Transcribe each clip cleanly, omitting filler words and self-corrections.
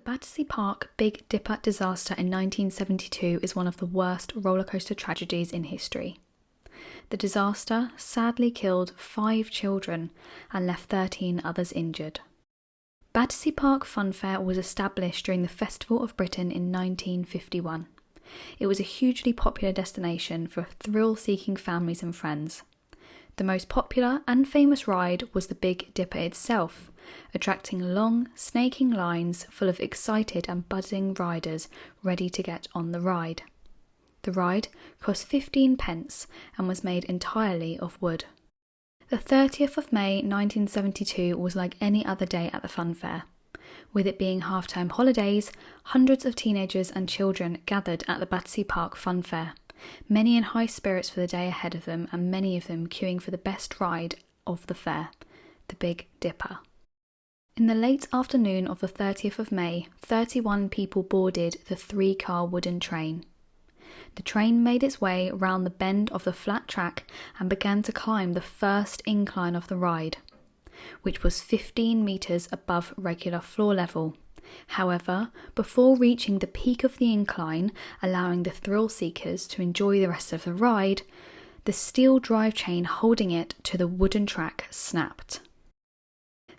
Battersea Park Big Dipper disaster in 1972 is one of the worst rollercoaster tragedies in history. The disaster sadly killed 5 children and left 13 others injured. Battersea Park Funfair was established during the Festival of Britain in 1951. It was a hugely popular destination for thrill-seeking families and friends. The most popular and famous ride was the Big Dipper itself, attracting long, snaking lines full of excited and buzzing riders ready to get on the ride. The ride cost 15 pence and was made entirely of wood. The 30th of May 1972 was like any other day at the funfair. With it being half-term holidays, hundreds of teenagers and children gathered at the Battersea Park Funfair, many in high spirits for the day ahead of them and many of them queuing for the best ride of the fair, the Big Dipper. In the late afternoon of the 30th of May, 31 people boarded the 3-car wooden train. The train made its way round the bend of the flat track and began to climb the first incline of the ride, which was 15 metres above regular floor level. However, before reaching the peak of the incline, allowing the thrill seekers to enjoy the rest of the ride, the steel drive chain holding it to the wooden track snapped.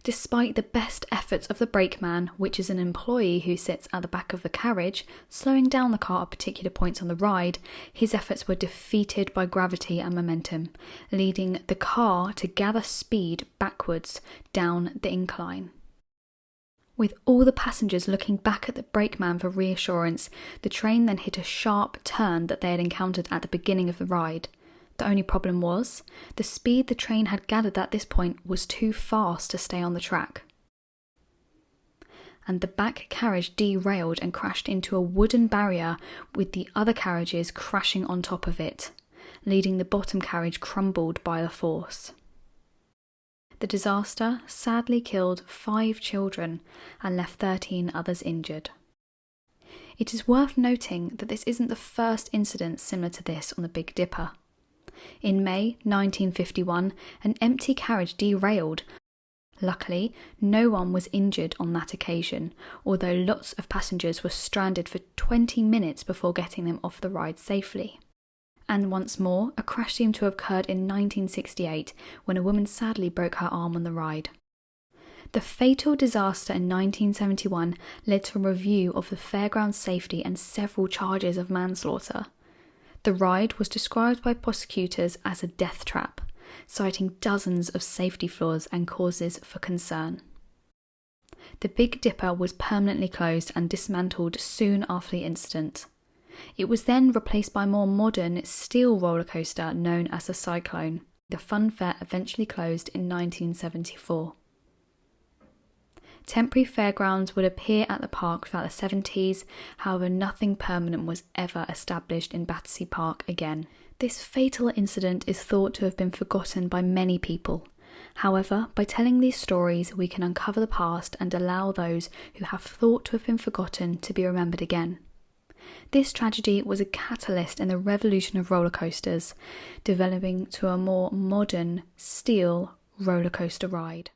Despite the best efforts of the brakeman, which is an employee who sits at the back of the carriage, slowing down the car at particular points on the ride, his efforts were defeated by gravity and momentum, leading the car to gather speed backwards down the incline. With all the passengers looking back at the brakeman for reassurance, the train then hit a sharp turn that they had encountered at the beginning of the ride. The only problem was, the speed the train had gathered at this point was too fast to stay on the track. And the back carriage derailed and crashed into a wooden barrier with the other carriages crashing on top of it, leading the bottom carriage crumbled by the force. The disaster sadly killed 5 children and left 13 others injured. It is worth noting that this isn't the first incident similar to this on the Big Dipper. In May 1951, an empty carriage derailed. Luckily, no one was injured on that occasion, although lots of passengers were stranded for 20 minutes before getting them off the ride safely. And once more, a crash seemed to have occurred in 1968 when a woman sadly broke her arm on the ride. The fatal disaster in 1971 led to a review of the fairground's safety and several charges of manslaughter. The ride was described by prosecutors as a death trap, citing dozens of safety flaws and causes for concern. The Big Dipper was permanently closed and dismantled soon after the incident. It was then replaced by a more modern steel roller coaster known as the Cyclone. The funfair eventually closed in 1974. Temporary fairgrounds would appear at the park throughout the 70s, however nothing permanent was ever established in Battersea Park again. This fatal incident is thought to have been forgotten by many people. However, by telling these stories we can uncover the past and allow those who have thought to have been forgotten to be remembered again. This tragedy was a catalyst in the revolution of roller coasters, developing to a more modern steel roller coaster ride.